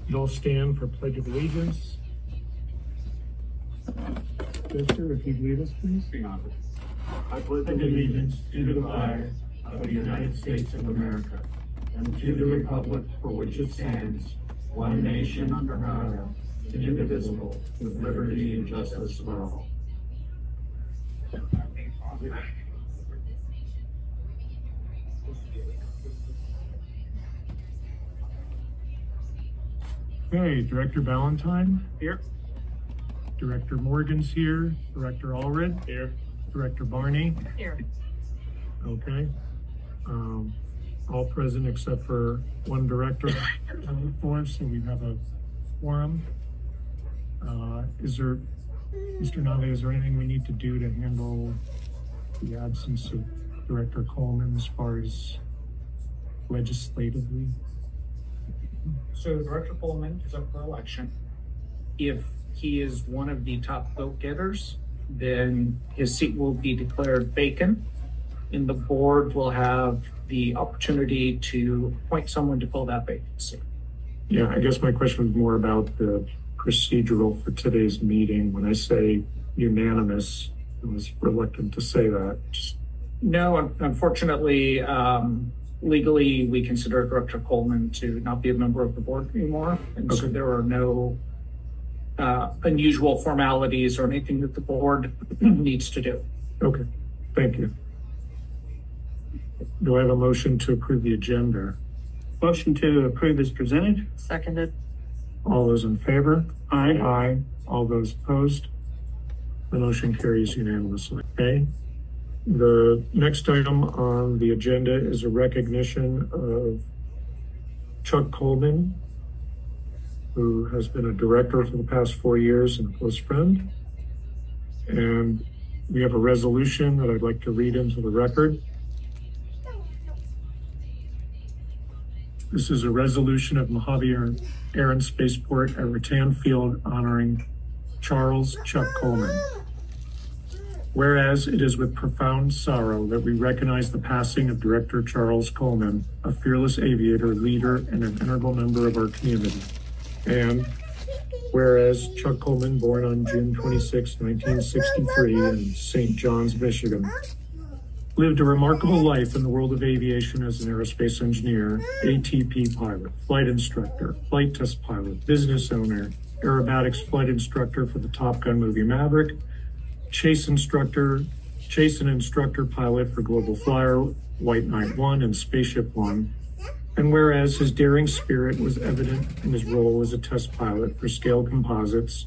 You'll stand for Pledge of Allegiance. Sister, if you'd lead us, please. I pledge allegiance to the flag of the United States of America and to the republic for which it stands, one nation under God, indivisible, with liberty and justice for all. Okay, Director Ballantyne here. Director Morgan's here. Director Allred here. Director Barney here. Okay. All present except for one director for us, so we have a quorum. Mr. Nave, is there anything we need to do to handle the absence of Director Coleman as far as legislatively? So Director Coleman is up for election. If he is one of the top vote getters, then his seat will be declared vacant, and the board will have the opportunity to appoint someone to fill that vacancy. Yeah, I guess my question was more about the procedural for today's meeting. When I say unanimous, I was reluctant to say that. No, unfortunately, legally, we consider Director Coleman to not be a member of the board anymore. And so there are no unusual formalities or anything that the board needs to do. Okay, thank you. Do I have a motion to approve the agenda? Motion to approve is presented. Seconded. All those in favor? Aye. Aye. All those opposed? The motion carries unanimously. Okay. The next item on the agenda is a recognition of Chuck Coleman, who has been a director for the past 4 years and a close friend. And we have a resolution that I'd like to read into the record. This is a resolution of Mojave Air Spaceport at Rattan Field honoring Charles Chuck Coleman. Whereas it is with profound sorrow that we recognize the passing of Director Charles Coleman, a fearless aviator, leader, and an integral member of our community. And whereas Chuck Coleman, born on June 26, 1963 in St. John's, Michigan, lived a remarkable life in the world of aviation as an aerospace engineer, ATP pilot, flight instructor, flight test pilot, business owner, aerobatics flight instructor for the Top Gun movie Maverick, chase and instructor pilot for Global Flyer, White Knight 1, and Spaceship 1. And whereas his daring spirit was evident in his role as a test pilot for Scale Composites,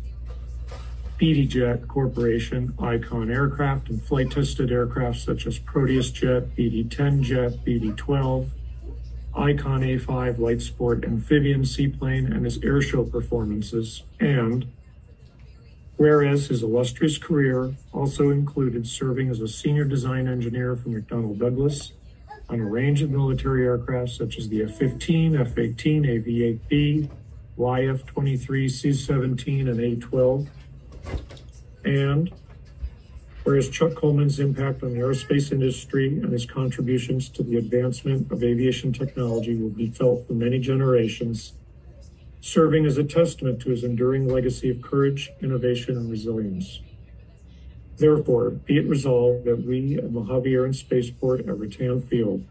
BD Jet Corporation, Icon Aircraft, and flight-tested aircraft such as Proteus Jet, BD-10 Jet, BD-12, Icon A5 Light Sport Amphibian Seaplane, and his airshow performances. And whereas his illustrious career also included serving as a senior design engineer for McDonnell Douglas on a range of military aircraft such as the F-15, F-18, AV-8B, YF-23, C-17, and A-12. And whereas Chuck Coleman's impact on the aerospace industry and his contributions to the advancement of aviation technology will be felt for many generations, serving as a testament to his enduring legacy of courage, innovation, and resilience. Therefore, be it resolved that we at Mojave Air and Spaceport at Rattan Field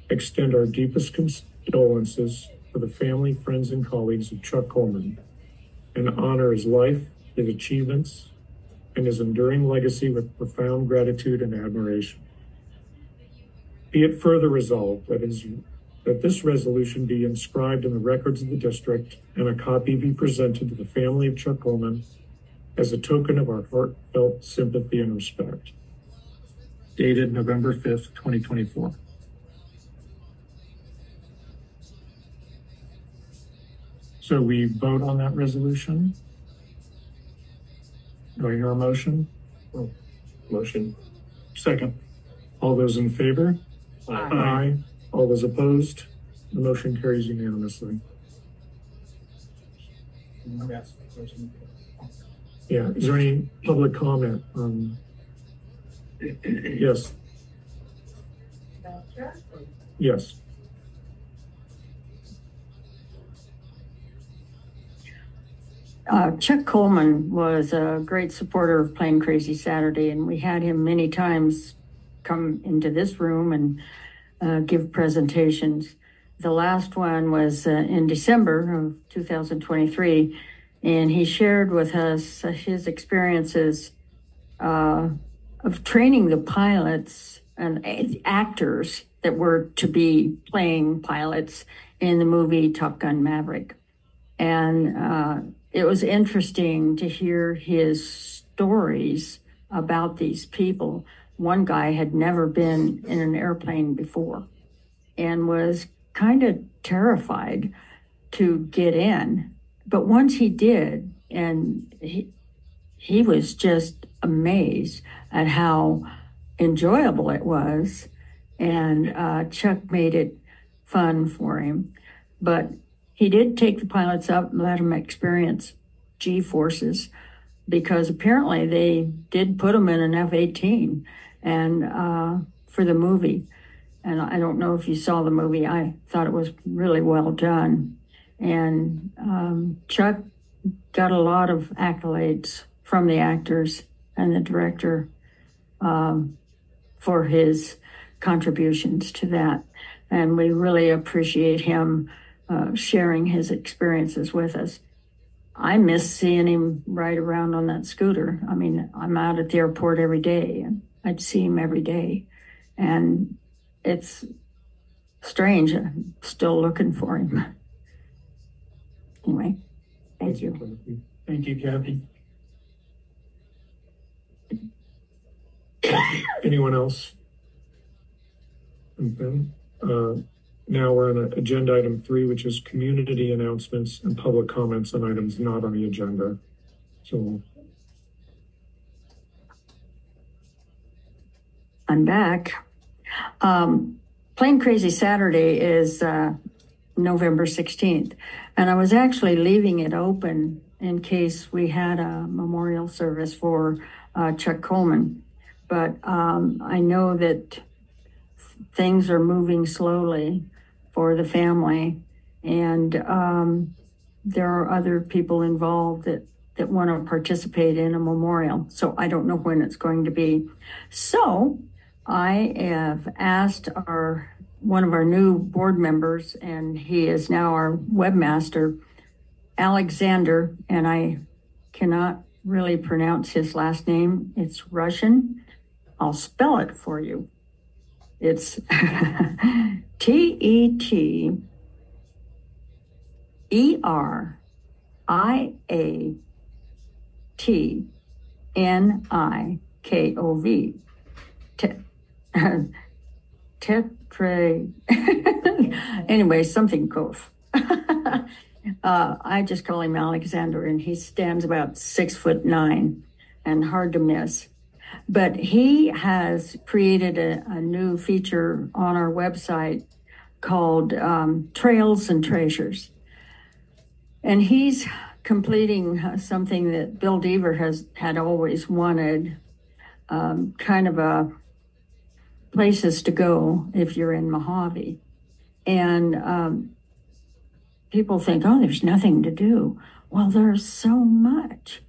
extend our deepest condolences for the family, friends, and colleagues of Chuck Coleman and honor his life, his achievements, and his enduring legacy with profound gratitude and admiration. Be it further resolved that this resolution be inscribed in the records of the district and a copy be presented to the family of Chuck Coleman as a token of our heartfelt sympathy and respect. Dated November 5th, 2024. So we vote on that resolution. Do I hear a motion? Motion. Second. All those in favor? Aye. Aye. All those opposed? The motion carries unanimously. Yeah, is there any public comment? Yes. Yes. Chuck Coleman was a great supporter of Plain Crazy Saturday, and we had him many times come into this room and give presentations. The last one was in December of 2023, and he shared with us his experiences of training the pilots and actors that were to be playing pilots in the movie Top Gun Maverick. And it was interesting to hear his stories about these people. One guy had never been in an airplane before and was kind of terrified to get in. But once he did, and he was just amazed at how enjoyable it was. And Chuck made it fun for him. But he did take the pilots up and let them experience G-forces, because apparently they did put them in an F-18 and for the movie. And I don't know if you saw the movie. I thought it was really well done. And Chuck got a lot of accolades from the actors and the director for his contributions to that. And we really appreciate him sharing his experiences with us. I miss seeing him ride around on that scooter. I mean, I'm out at the airport every day, and I'd see him every day. And it's strange. I'm still looking for him. Anyway, thank you. Thank you, Kathy. Anyone else? Okay. Now we're on agenda item 3, which is community announcements and public comments on items not on the agenda. So I'm back. Plain Crazy Saturday is November 16th. And I was actually leaving it open in case we had a memorial service for Chuck Coleman. But I know that things are moving slowly for the family, and there are other people involved that want to participate in a memorial. So I don't know when it's going to be. So I have asked one of our new board members, and he is now our webmaster, Alexander, and I cannot really pronounce his last name. It's Russian. I'll spell it for you. It's TETRIATNIKOV. Anyway, something Kov. I just call him Alexander, and he stands about 6'9" and hard to miss. But he has created a new feature on our website called Trails and Treasures. And he's completing something that Bill Deaver had always wanted, kind of a places to go if you're in Mojave. And people think, oh, there's nothing to do. Well, there's so much.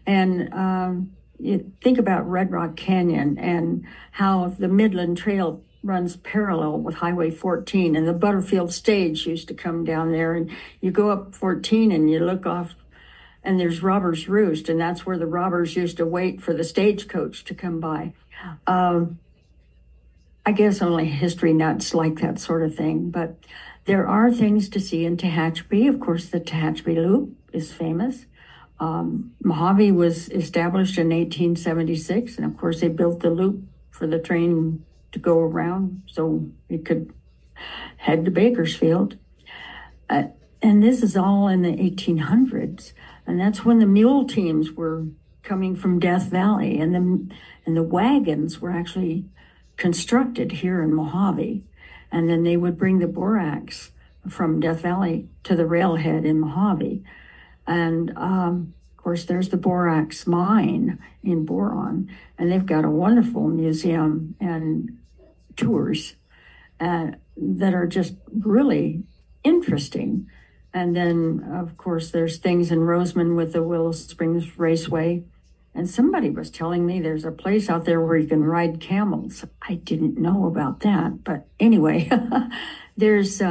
And you think about Red Rock Canyon and how the Midland Trail runs parallel with Highway 14, and the Butterfield stage used to come down there, and you go up 14 and you look off and there's Robber's Roost, and that's where the robbers used to wait for the stagecoach to come by. I guess only history nuts like that sort of thing, but there are things to see in Tehachapi. Of course, the Tehachapi Loop is famous. Mojave was established in 1876, and of course they built the loop for the train to go around so it could head to Bakersfield. And this is all in the 1800s, and that's when the mule teams were coming from Death Valley, and the wagons were actually constructed here in Mojave, and then they would bring the borax from Death Valley to the railhead in Mojave. And of course, there's the borax mine in Boron, and they've got a wonderful museum and tours that are just really interesting. And then, of course, there's things in Roseman with the Willow Springs Raceway. And somebody was telling me there's a place out there where you can ride camels. I didn't know about that. But anyway, there's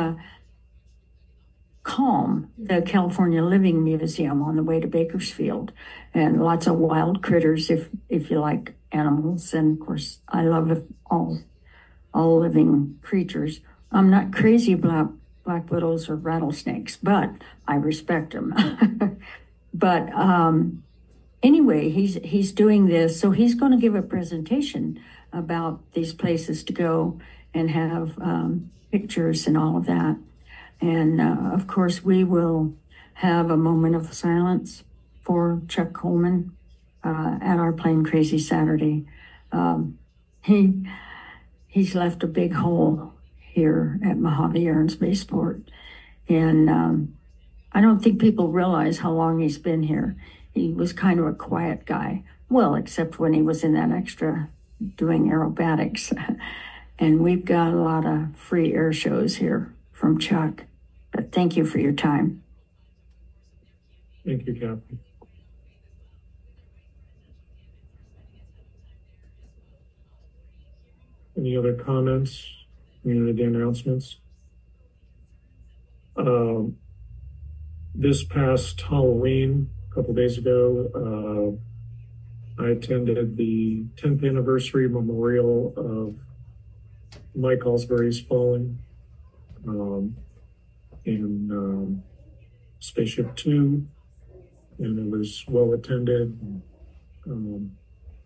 Calm, the California Living Museum on the way to Bakersfield, and lots of wild critters if you like animals. And of course, I love all living creatures. I'm not crazy about black widows or rattlesnakes, but I respect them. But anyway, he's doing this, so he's going to give a presentation about these places to go and have pictures and all of that. And of course, we will have a moment of silence for Chuck Coleman at our Plane Crazy Saturday. He's left a big hole here at Mojave Air and Spaceport. And I don't think people realize how long he's been here. He was kind of a quiet guy. Well, except when he was in that extra doing aerobatics. And we've got a lot of free air shows here from Chuck. But thank you for your time. Thank you, Kathy. Any other comments? Community announcements? This past Halloween, a couple days ago, I attended the 10th anniversary memorial of Mike Allsbury's falling in Spaceship Two, and it was well attended,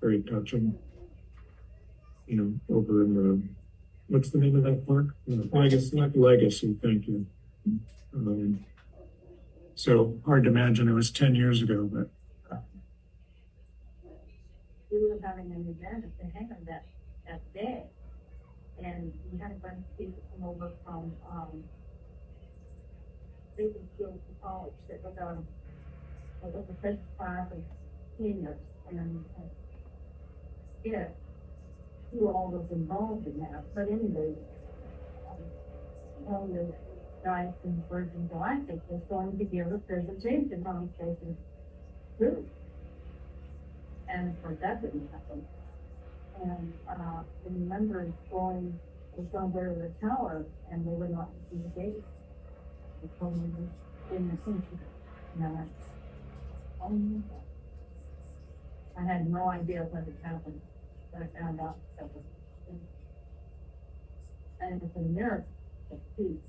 very touching. Over in the, what's the name of that park? Legacy, thank you. So hard to imagine it was 10 years ago, but. We were having an event at the hangar that day, and we had a bunch of people come over from Bakersfield College that was a fresh class of seniors, and who all was involved in that. But anyway, all the guys and Virgin Galactic was going to give a presentation on Station 2. And of course that didn't happen. And I remember going there to the tower, and they would not see the gate. They told me in the country. And I had no idea what had happened. But I found out that was, and it's a miracle of peace.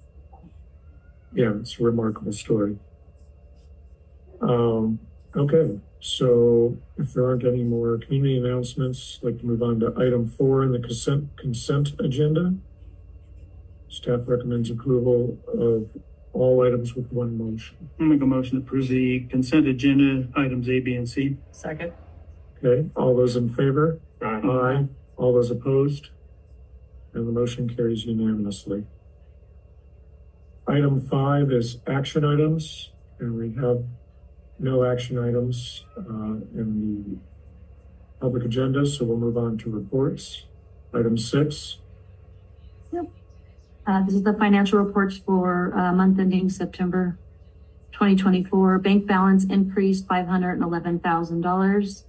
Yeah, it's a remarkable story. Okay, so if there aren't any more community announcements, I'd like to move on to item 4 in the consent agenda. Staff recommends approval of all items with one motion. I'll make a motion to approve the consent agenda items A, B, and C. Second. Okay, all those in favor? Aye. Aye. All those opposed? And the motion carries unanimously. Item 5 is action items, and we have no action items in the public agenda, so we'll move on to reports. Item 6. Yep. This is the financial reports for month ending September 2024. Bank balance increased $511,000.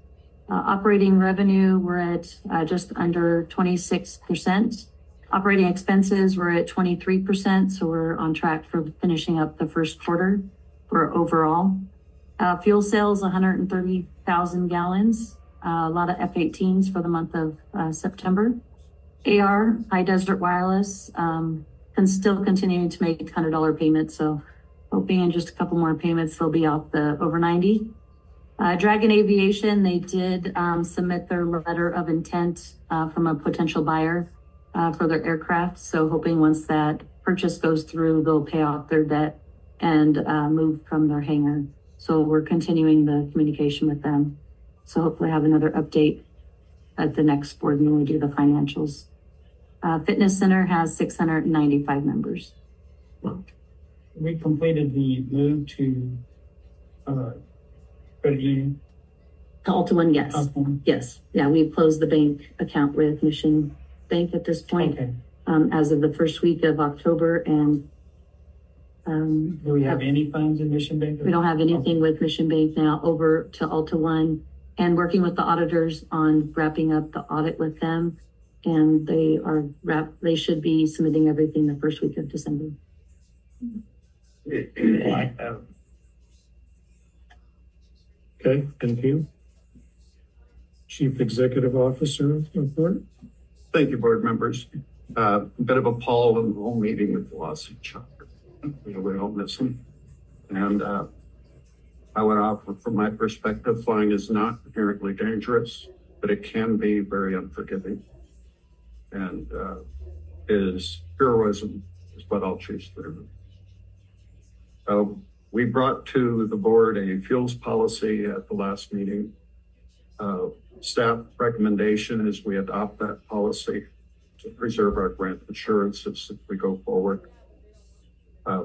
Operating revenue, we're at just under 26%. Operating expenses, we're at 23%, so we're on track for finishing up the first quarter for overall. Fuel sales, 130,000 gallons, a lot of F-18s for the month of September. AR, High Desert Wireless, can still continuing to make $100 payments, so hoping in just a couple more payments they'll be off the over 90. Dragon Aviation, they did submit their letter of intent from a potential buyer for their aircraft. So hoping once that purchase goes through, they'll pay off their debt and move from their hangar. So we're continuing the communication with them. So hopefully have another update at the next board when we do the financials. Fitness Center has 695 members. We completed the move to credit union. To Alta One, yes. Yes. Yeah, we've closed the bank account with Mission Bank at this point. Okay. As of the first week of October, and Do we have any funds in Mission Bank? We don't have anything with Mission Bank now, over to Alta One, and working with the auditors on wrapping up the audit with them. And they should be submitting everything the first week of December. Okay, thank you. Chief Executive Officer report. Thank you, board members. A bit of a Paul and the whole meeting with the lawsuit chapter. We don't miss him. And I would offer, from my perspective, flying is not inherently dangerous, but it can be very unforgiving. And his heroism is what I'll choose to do. We brought to the board a fuels policy at the last meeting. Staff recommendation is we adopt that policy to preserve our grant assurances as we go forward.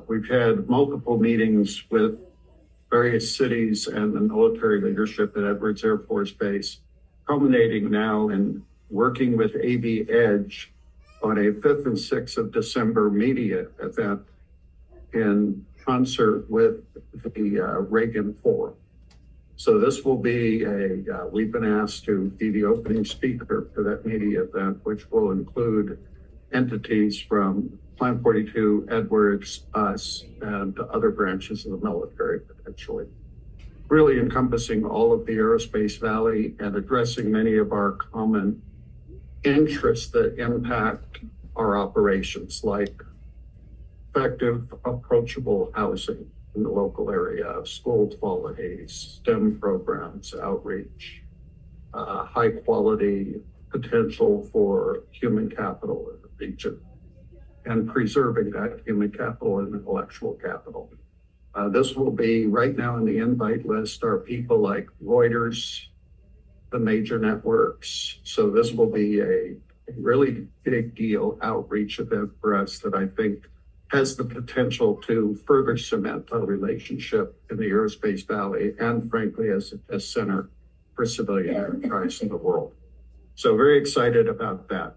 We've had multiple meetings with various cities and the military leadership at Edwards Air Force Base, culminating now in working with AV Edge on a 5th and 6th of December media event in concert with the Reagan Forum. So this will be we've been asked to be the opening speaker for that media event, which will include entities from Plan 42, Edwards, us, and other branches of the military potentially. Really encompassing all of the Aerospace Valley and addressing many of our common interests that impact our operations, like effective, approachable housing in the local area, school quality, STEM programs, outreach, high quality potential for human capital in the region, and preserving that human capital and intellectual capital. This will be right now in the invite list are people like Reuters, the major networks. So this will be a really big deal outreach event for us that I think has the potential to further cement our relationship in the Aerospace Valley and frankly as a center for civilian enterprise in the world. So very excited about that.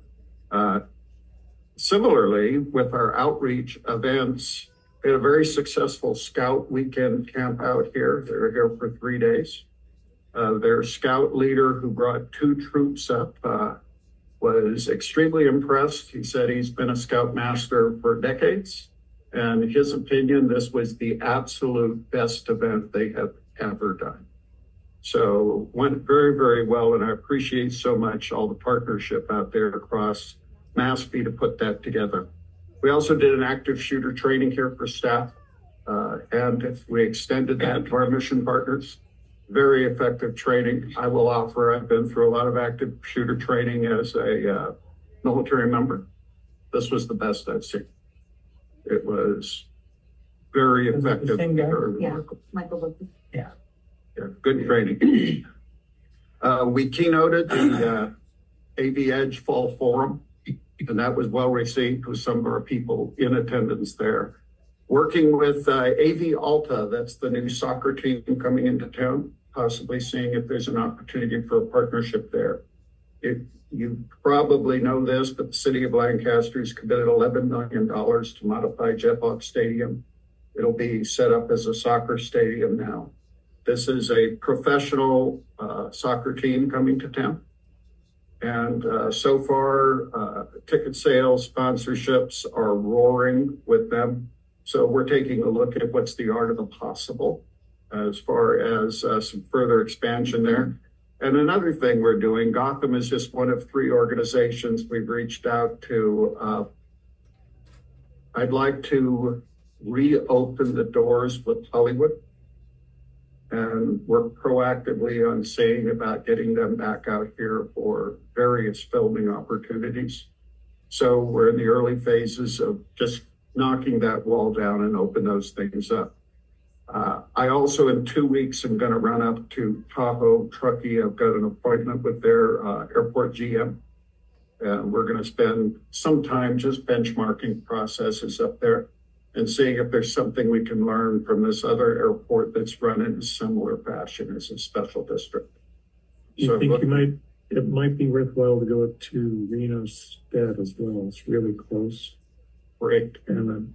Similarly, with our outreach events, we had a very successful Scout weekend camp out here. They were here for 3 days. Their Scout leader who brought 2 troops up was extremely impressed. He said he's been a Scout master for decades. And in his opinion, this was the absolute best event they have ever done. So went very, very well. And I appreciate so much all the partnership out there across MASP to put that together. We also did an active shooter training here for staff. And we extended that to our mission partners. Very effective training. I will offer, I've been through a lot of active shooter training as a military member. This was the best I've seen. It was very effective. Very remarkable. Michael. Yeah, good training. We keynoted the AV Edge Fall Forum, and that was well received with some of our people in attendance there. Working with AV Alta, that's the new soccer team coming into town, possibly seeing if there's an opportunity for a partnership there. You probably know this, but the city of Lancaster has committed $11 million to modify Jethawk Stadium. It'll be set up as a soccer stadium now. This is a professional soccer team coming to town. And so far, ticket sales, sponsorships are roaring with them. So we're taking a look at what's the art of the possible as far as some further expansion there. And another thing we're doing, Gotham is just one of 3 organizations we've reached out to. I'd like to reopen the doors with Hollywood and work proactively on seeing about getting them back out here for various filming opportunities. So we're in the early phases of just knocking that wall down and open those things up. I also, in 2 weeks, am going to run up to Tahoe, Truckee. I've got an appointment with their airport GM. We're going to spend some time just benchmarking processes up there and seeing if there's something we can learn from this other airport that's run in a similar fashion as a special district. You think it might be worthwhile to go to Reno Stead as well? It's really close. Great. And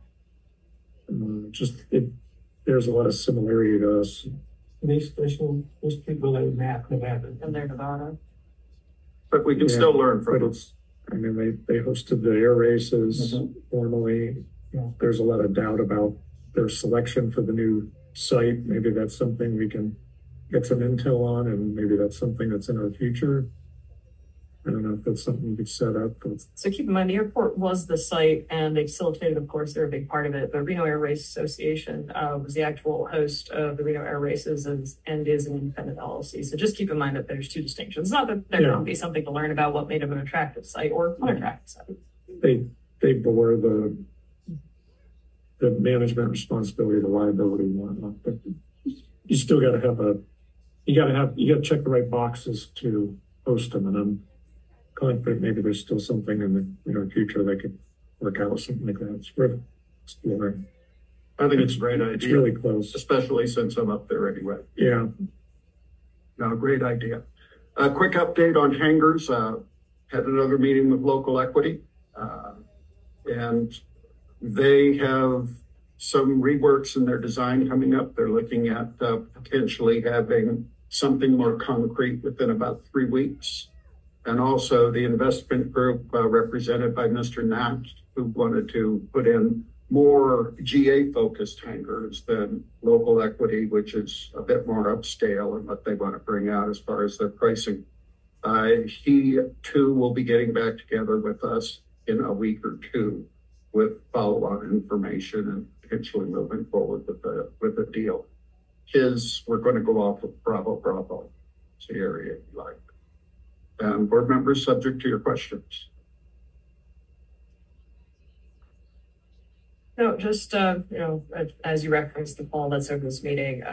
There's a lot of similarity to us. These people that Nevada. And they're Nevada. But we can Yeah, still learn from but them. I mean, they hosted the air races formally. Yeah. There's a lot of doubt about their selection for the new site. Maybe that's something we can get some intel on, and maybe that's something that's in our future. I don't know if that's something we could set up. But So keep in mind, the airport was the site and they facilitated, of course, they're a big part of it. But Reno Air Race Association was the actual host of the Reno Air Races and is an independent LLC. So just keep in mind that there's two distinctions. Not that there can be something to learn about what made them an attractive site or unattractive site. they bore the management responsibility, the liability, and whatnot. But you still got to you got to check the right boxes to host them, and I'm confident maybe there's still something in the future that could work out, something like that. It's worth exploring. I think it's a great idea. It's really close. Especially since I'm up there anyway. Yeah. No, great idea. A quick update on hangars. Had another meeting with local equity. And they have some reworks in their design coming up. They're looking at potentially having something more concrete within about 3 weeks. And also the investment group represented by Mr. Knapp, who wanted to put in more GA-focused hangars than local equity, which is a bit more upscale in what they want to bring out as far as their pricing. He, too, will be getting back together with us in a week or two with follow-on information and potentially moving forward with the deal. We're going to go off of Bravo. It's the area you like. Board members, subject to your questions. No, just, as you referenced the poll that's over this meeting,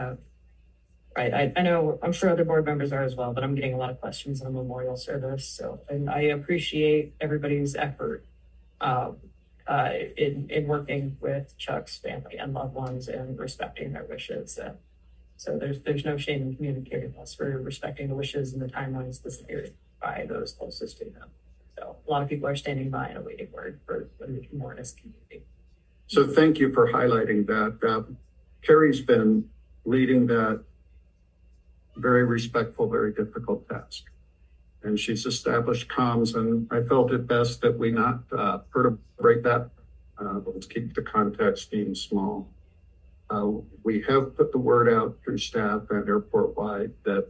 I know, I'm sure other board members are as well, but I'm getting a lot of questions on a memorial service. So, and I appreciate everybody's effort in working with Chuck's family and loved ones and respecting their wishes. So there's no shame in communicating with us for respecting the wishes and the timelines specified by those closest to them. So a lot of people are standing by and awaiting word for the Morris community. So thank you for highlighting that. Carrie's been leading that very respectful, very difficult task. And she's established comms, and I felt it best that we not perturb that. Let's keep the context being small. We have put the word out through staff and airport-wide that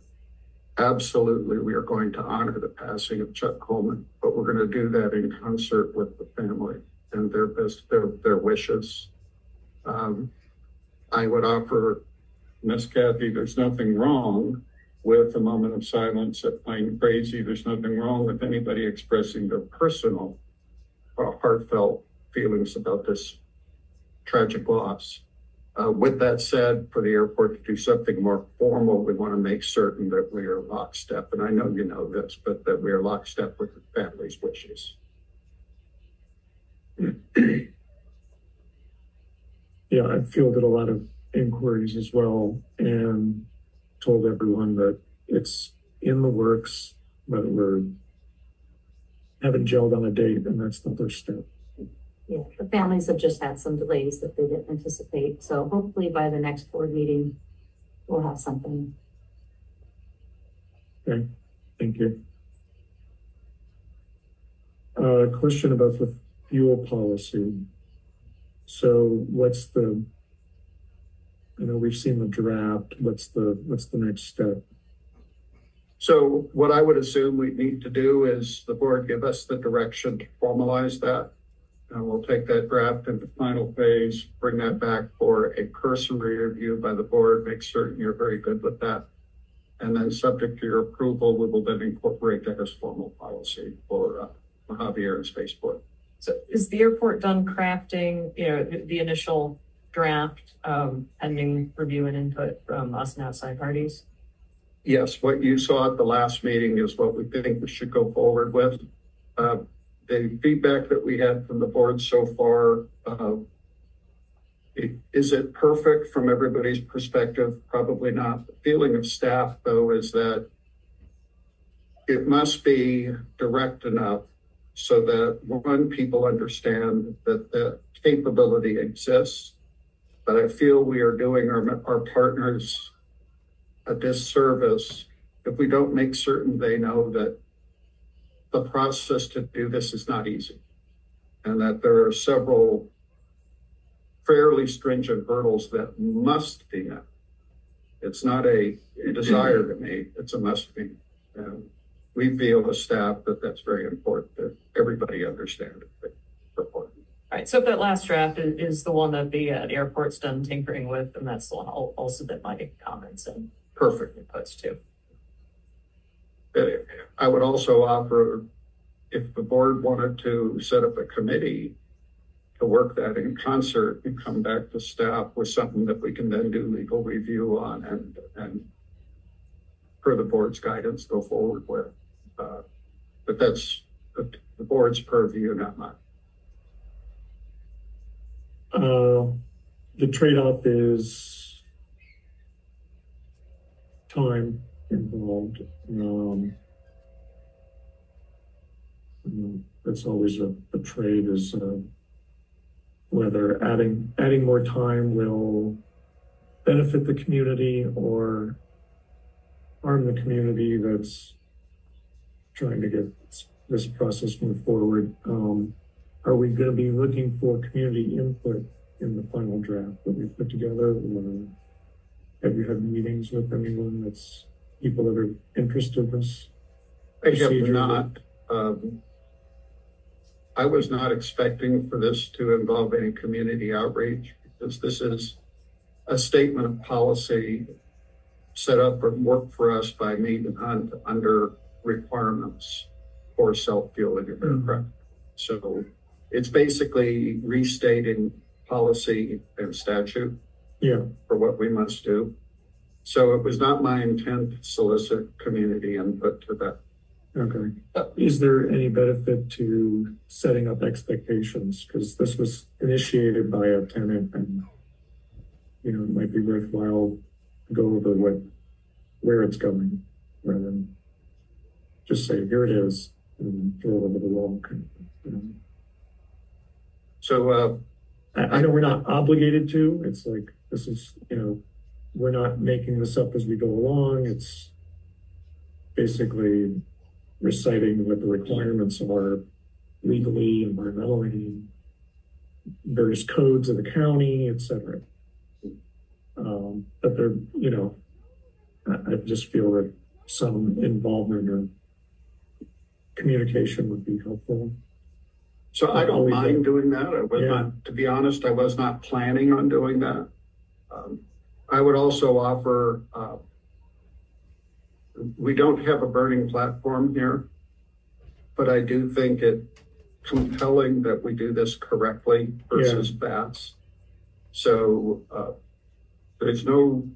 absolutely we are going to honor the passing of Chuck Coleman, but we're going to do that in concert with the family and their wishes. I would offer Miss Kathy, there's nothing wrong with a moment of silence at Pine Crazy. There's nothing wrong with anybody expressing their personal heartfelt feelings about this tragic loss. With that said, for the airport to do something more formal, we want to make certain that we are lockstep. And I know you know this, but that we are lockstep with the family's wishes. Yeah, I fielded a lot of inquiries as well and told everyone that it's in the works, but we haven't gelled on a date, and that's the first step. Yeah, the families have just had some delays that they didn't anticipate. So hopefully by the next board meeting, we'll have something. Okay, thank you. Question about the fuel policy. So what's we've seen the draft. What's the next step? So what I would assume we need to do is the board give us the direction to formalize that. And we'll take that draft into final phase, bring that back for a cursory review by the board, make certain you're very good with that. And then subject to your approval, we will then incorporate that as formal policy for Mojave Air and Spaceport. So is the airport done crafting, the initial draft, pending review and input from us and outside parties? Yes, what you saw at the last meeting is what we think we should go forward with. The feedback that we had from the board so far, is it perfect from everybody's perspective? Probably not. The feeling of staff, though, is that it must be direct enough so that, one, people understand that the capability exists, but I feel we are doing our partners a disservice if we don't make certain they know that the process to do this is not easy, and that there are several fairly stringent hurdles that must be met. It's not a desire to me, it's a must be. And we feel as staff that that's very important that everybody understand it. All right, so if that last draft is the one that the airport's done tinkering with, then that's the one I'll submit my comments and perfect inputs to. I would also offer, if the board wanted to set up a committee to work that in concert and come back to staff with something that we can then do legal review on and per the board's guidance go forward with. But that's the board's purview, not mine. The trade-off is time involved. That's always a trade, is whether adding more time will benefit the community or harm the community that's trying to get this process move forward. Are we going to be looking for community input in the final draft that we put together? Or have you had meetings with anyone that's people that are interested in this? I have not. I was not expecting for this to involve any community outreach, because this is a statement of policy set up or worked for us by me under requirements for self-fueling of aircraft. So it's basically restating policy and statute for what we must do. So it was not my intent to solicit community input to that. Okay. Is there any benefit to setting up expectations? Because this was initiated by a tenant, and it might be worthwhile to go over where it's going, rather than just say, here it is, and throw it over the wall. So I know we're not obligated to. It's like, this is, we're not making this up as we go along. It's basically reciting what the requirements are legally, environmentally, various codes of the county, etc. But there, I just feel that some involvement or communication would be helpful. So I don't mind doing that. I was not, to be honest, I was not planning on doing that. I would also offer, we don't have a burning platform here, but I do think it compelling that we do this correctly versus fast. So there's no,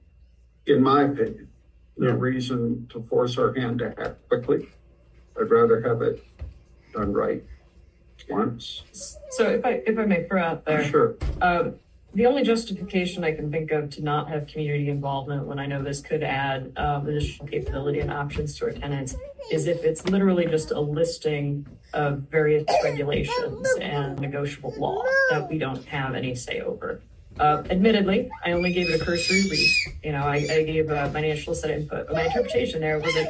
in my opinion, no reason to force our hand to act quickly. I'd rather have it done right once. So if I may throw out there, sure. The only justification I can think of to not have community involvement when I know this could add additional capability and options to our tenants is if it's literally just a listing of various regulations and negotiable law that we don't have any say over. Admittedly, I only gave it a cursory read. I gave a financial set of input, but my interpretation there wasn't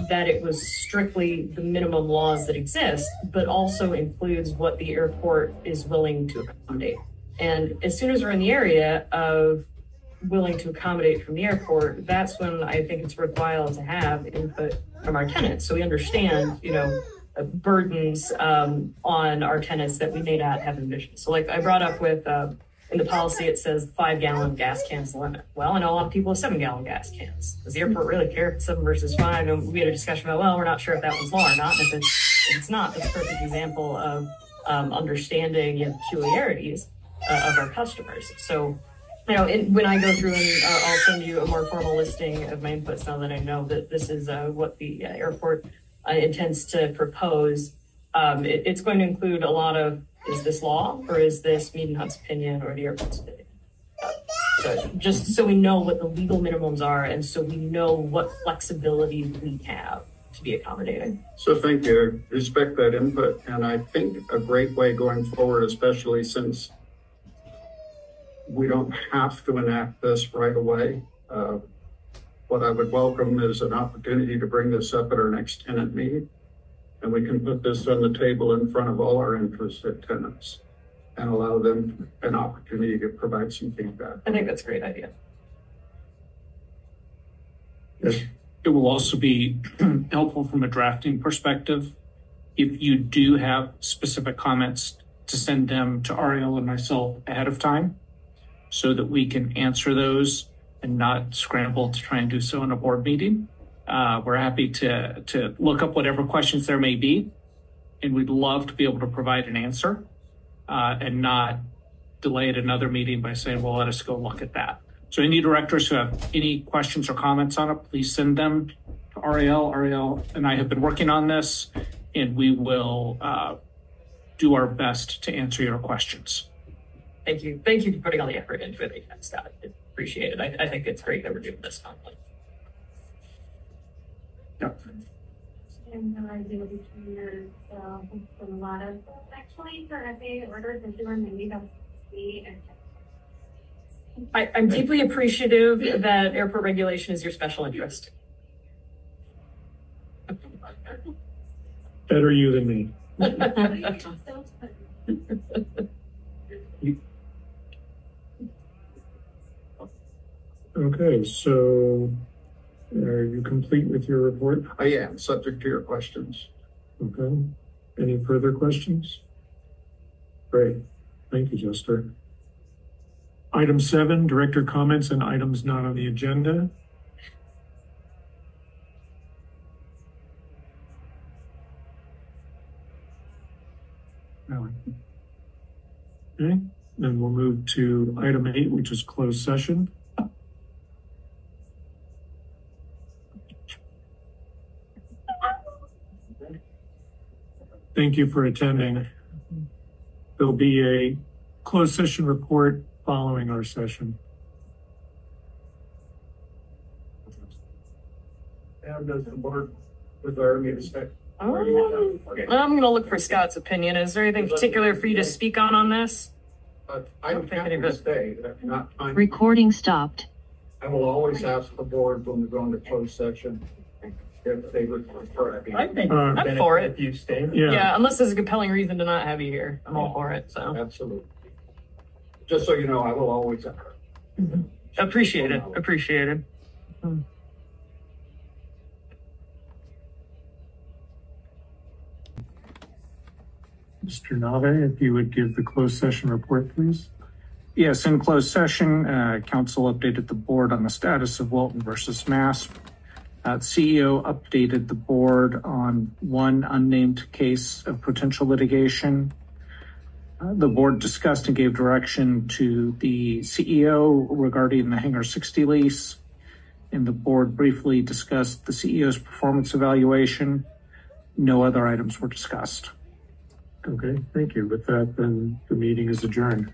that it was strictly the minimum laws that exist, but also includes what the airport is willing to accommodate. And as soon as we're in the area of willing to accommodate from the airport, that's when I think it's worthwhile to have input from our tenants. So we understand, burdens on our tenants that we may not have envisioned. So like I brought up with, in the policy, it says 5-gallon gas cans limit. Well, I know a lot of people have 7-gallon gas cans. Does the airport really care if it's 7 versus 5? And we had a discussion about, well, we're not sure if that one's law or not. And if it's not, that's a perfect example of understanding the peculiarities of our customers. So, when I go through and I'll send you a more formal listing of my inputs now that I know that this is what the airport intends to propose. It's going to include a lot of, is this law or is this Mead & Hunt's opinion or the airport's opinion? So just so we know what the legal minimums are and so we know what flexibility we have to be accommodating. So thank you. I respect that input. And I think a great way going forward, especially since we don't have to enact this right away. What I would welcome is an opportunity to bring this up at our next tenant meeting. And we can put this on the table in front of all our interested tenants and allow them an opportunity to provide some feedback. I think that's a great idea. Yes. It will also be helpful from a drafting perspective. If you do have specific comments, to send them to Ariel and myself ahead of time so that we can answer those and not scramble to try and do so in a board meeting. We're happy to look up whatever questions there may be, and we'd love to be able to provide an answer and not delay it another meeting by saying, well, let us go look at that. So any directors who have any questions or comments on it, please send them to Ariel. Ariel and I have been working on this, and we will do our best to answer your questions. Thank you. Thank you for putting all the effort into it, Scott. I appreciate it. I think it's great that we're doing this finally. Yep. And I do between years, a lot of actually for FAA orders and doing maybe don't see and I'm deeply appreciative that airport regulation is your special interest. Better you than me. Okay, so are you complete with your report? I am, subject to your questions. Okay. Any further questions? Great. Thank you, Jester. Item 7, director comments and items not on the agenda. Okay, then we'll move to item 8, which is closed session. Thank you for attending. There'll be a closed session report following our session. And does the board desire me to stay? I'm going to look for Scott's opinion. Is there anything particular for you to speak on this? I'm happy to stay. Recording stopped. I will always ask the board when we go into closed session if they would prefer. I think I'm for it. If you stay. Yeah, unless there's a compelling reason to not have you here. I'm all for it. So Absolutely. Just so you know, I will always ask. appreciate it. Appreciate it. Mr. Nave, if you would give the closed session report, please. Yes, in closed session, council updated the board on the status of Wilton versus Mass. The CEO updated the board on one unnamed case of potential litigation. The board discussed and gave direction to the CEO regarding the Hangar 60 lease. And the board briefly discussed the CEO's performance evaluation. No other items were discussed. Okay, thank you. With that, then the meeting is adjourned.